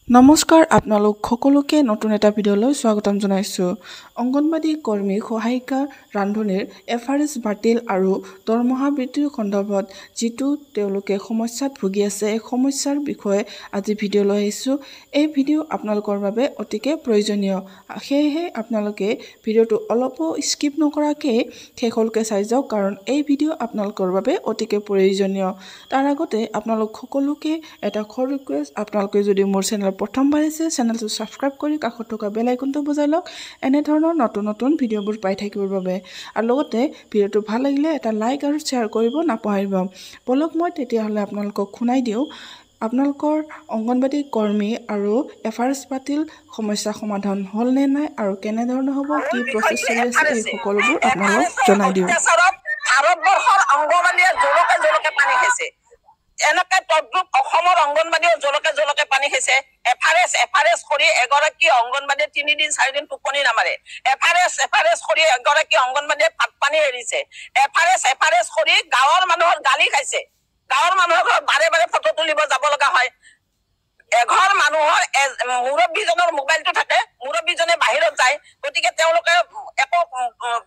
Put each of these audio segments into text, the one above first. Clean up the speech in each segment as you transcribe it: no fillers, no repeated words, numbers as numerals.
নমস্কাৰ আপোনালোক সকলোকে নতুন এটা ভিডিঅ'লৈ স্বাগতম জনাইছোঁ। অংগনবাড়ী কৰ্মী সহায়িকা ৰান্ধনীৰ এফআৰএছ বাতিল আৰু দৰমহা বৃদ্ধিৰ সন্দৰ্ভত যিটো তেওঁলোকে সমস্যাত ভুগি আছে এই সমস্যাৰ বিষয়ে আজি ভিডিঅ' লৈ আহিছোঁ। এই ভিডিঅ' আপোনালোকৰ বাবে অতিকে প্ৰয়োজনীয়, সেয়েহে আপোনালোকে ভিডিঅ'টো অলপো স্কিপ নকৰাকৈ শেষলৈকে চাই যাওক, কাৰণ এই ভিডিঅ' আপোনালোকৰ বাবে অতিকে প্ৰয়োজনীয়। তাৰ আগতে আপোনালোক সকলোকে এটা সৰু ৰিকুৱেষ্ট, আপোনালোকে যদি মোৰ চেনেল প্ৰথমবাৰ আছে চেনেলটো ছাবস্ক্ৰাইব কৰি কাষত থকা বেল আইকনটো বজাই লওক এনেধৰণৰ নতুন নতুন ভিডিঅ'বোৰ পাই থাকিবৰ বাবে। আৰু লগতে ভিডিঅ'টো ভাল লাগিলে এটা লাইক আৰু শ্বেয়াৰ কৰিব নাপাহৰিব। বলক মই তেতিয়াহ'লে আপোনালোকক শুনাই দিওঁ আপোনালোকৰ অংগনবাড়ী কৰ্মী আৰু এফআৰএছ বাতিল সমস্যা সমাধান হ'ল নে নাই আৰু কেনেধৰণৰ হ'ব, কি প্ৰচেছ চলি আছে, এই সকলোবোৰ আপোনালোক জনাই দিওঁ। ভাৰতবৰ্ষৰ অংগনবাড়ীয়ে জলকে জলকে পানী খাইছে, এনেকে তদ্ৰুপ অসমৰ অংগনবাড়ীও জলকে জলকে পানী খাইছে। এফআৰএছ কৰি এগৰাকী অংগনবাড়ীয়ে 3 দিন 4 দিন টোপনি নামাৰে। এফআৰএছ কৰি এগৰাকী অংগনবাড়ীয়ে ভাত পানী এৰিছে। এফআৰএছ কৰি গাঁৱৰ মানুহৰ গালি খাইছে। গাঁৱৰ মানুহৰ ঘৰত বাৰে বাৰে ফটো তুলিব যাব লগা হয়। এঘৰ মানুহৰ মুৰব্বীজনৰ মোবাইলটো থাকে, মুৰব্বীজনে বাহিৰত যায়, গতিকে তেওঁলোকে একো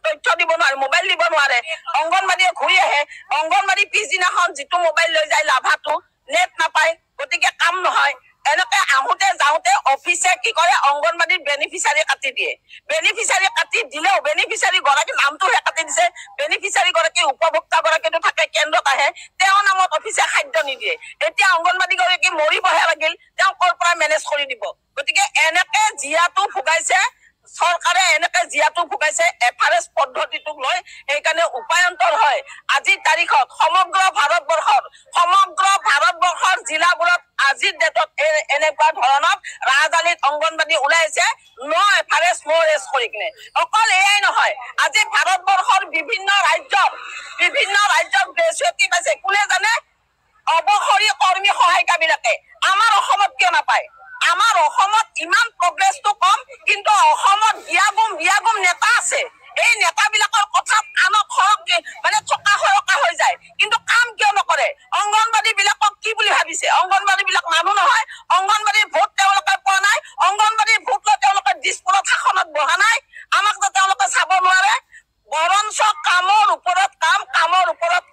তথ্য দিব নোৱাৰে, মোবাইল দিব নোৱাৰে। অংগনবাড়ীয়ে ঘূৰি আহে, অংগনবাড়ী পিছদিনাখন যিটো মোবাইল লৈ যায় লাভাটো নেট নাপায়, গতিকে কাম নহয়। এনেকে আহোঁতে যাওঁতে অফিচে কি কৰে, অংগনবাড়ীৰ বেনিফিচিয়াৰী কাটি দিয়ে। বেনিফিচিয়াৰী কাটি দিলেও বেনিফিচিয়াৰী গৰাকী নামটোহে কাটি দিছে। বেনিফিচিয়াৰী গৰাকী উপভোক্তা গৰাকীটো থাকে, কেন্দ্ৰত আহে, তেওঁৰ নামত অফিচে খাদ্য নিদিয়ে। এতিয়া অংগনবাড়ী গৰাকী মৰিবহে লাগিল, তেওঁ ক'ৰ পৰা মেনেজ কৰি দিব। গতিকে এনেকে জীয়াটো ভুগাইছে চৰকাৰে, এনেকে জীয়াটো ভুগাইছে এফআৰএছ পদ্ধতিটোক লৈ। সেইকাৰণে উপায়ন্তৰ হয় আজিৰ তাৰিখত সমগ্ৰ ভাৰতবৰ্ষৰ জিলাবোৰত আজিৰ ডেটত এনেকুৱা ধৰণৰ ৰাজধানীত অংগনবাড়ী ওলাইছে, নো এফআৰএছ নো ৰেছ কৰি কিনে। অকল এয়াই নহয়, আজি ভাৰতবৰ্ষৰ বিভিন্ন ৰাজ্যত গ্ৰেচুৱেটি পাইছে। কোনে জানে? অৱসৰী কৰ্মী সহায়িকা বিলাকে। আমাৰ অসমত কিয় নাপায়? আমাৰ অসমত ইমান প্ৰগ্ৰেছটো কম, কিন্তু অসমত বিয়াগুম নেতা আছে। এই নেতাবিলাকৰ কথাত আনক থকা সৰকা হৈ যায়, কিন্তু কাম কিয় নকৰে? অংগনবাড়ী বিলাকক কি বুলি ভাবিছে? অংগনবাড়ী বিলাক মানুহ নহয়। অংগনবাড়ীৰ ভোট তেওঁলোকে পোৱা নাই, অংগনবাড়ীৰ ভোট লৈ তেওঁলোকে দিছপুৰত শাসনত বহা নাই। আমাক যে তেওঁলোকে চাব নোৱাৰে, বৰঞ্চ কামৰ ওপৰত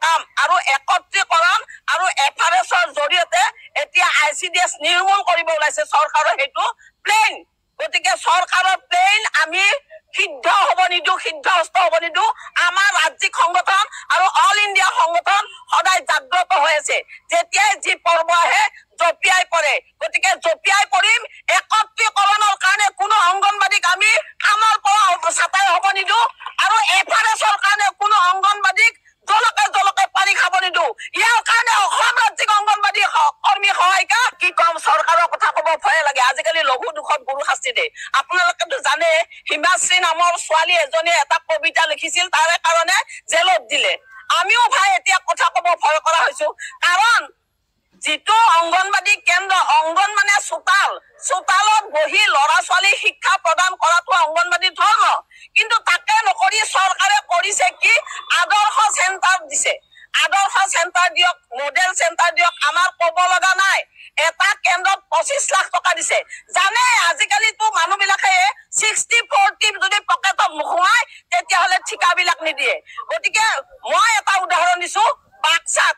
কাম আৰু একত্ৰীকৰণ আৰু এফআৰএছৰ জৰিয়তে এতিয়া ICDS নিৰ্মূল কৰিব ওলাইছে চৰকাৰৰ সেইটো প্লেন। গতিকে চৰকাৰৰ প্লেন আমি সিদ্ধহস্ত হ'ব নিদিওঁ। আমাৰ ৰাজ্যিক সংগঠন আৰু অল ইণ্ডিয়া সংগঠন সদায় জাগ্ৰত হৈ আছে। যেতিয়াই যি পৰ্ব আহে জঁপিয়াই পৰে। গতিকে জঁপিয়াই পৰিম। একত্ৰীকৰণৰ কাৰণে কোনো অংগনবাড়ীক আমি কামৰ পৰা ছাঁটাই হ'ব নিদিওঁ, আৰু এফআৰএছৰ কাৰণে কোনো অংগনবাড়ীক জলকে পানী খাব নিদিওঁ। ইয়াৰ কাৰণে অসম ৰাজ্যিক অংগনবাড়ী কৰ্মী সহায়িকা কি কম, চৰকাৰৰ কথা ক'ব ভয়ে লাগে। আজিকালি লঘু দুখত গুৰু শাস্তি দিয়ে। আপোনালোকেতো জানে, হিমাশ্ৰী নামৰ ছোৱালী এজনীয়ে এটা কবিতা লিখিছিল, তাৰে কাৰণে জেলত দিলে। আমিও ভাই এতিয়া কথা ক'ব ভয় কৰা হৈছো, কাৰণ যিটো অংগনবাড়ী কেন্দ্ৰ, অংগন মানে চোতালত বহি ল'ৰা ছোৱালী শিক্ষা প্ৰদান কৰাটো অংগনবাড়ীৰ ধৰ্ম। কিন্তু তাকে নকৰি চৰকাৰে কৰিছে কি, আদৰ্শ চেণ্টাৰ দিছে। আদৰ্শ চেণ্টাৰ দিয়ক, মডেল চেণ্টাৰ দিয়ক, আমাৰ ক'ব লগা নাই। এটা কেন্দ্ৰত 25 লাখ টকা দিছে। জানে আজিকালিতো মানুহ বিলাকে 60-40 যদি পকেটত নোসোমাই তেতিয়াহ'লে ঠিকাবিলাক নিদিয়ে। গতিকে মই এটা উদাহৰণ দিছো, বাক্সাত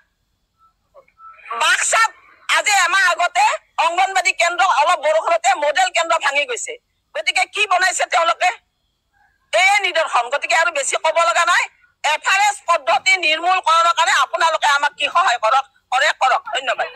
আজি এমাহ আগতে অংগনবাড়ী কেন্দ্ৰ অলপ বৰষুণতে মডেল কেন্দ্ৰ ভাঙি গৈছে। গতিকে কি বনাইছে তেওঁলোকে? এই নিদৰ্শন। গতিকে আৰু বেছি ক'ব লগা নাই। এফআৰএছ পদ্ধতি নিৰ্মূল কৰাৰ কাৰণে আপোনালোকে আমাক কি সহায় কৰক। ধন্যবাদ।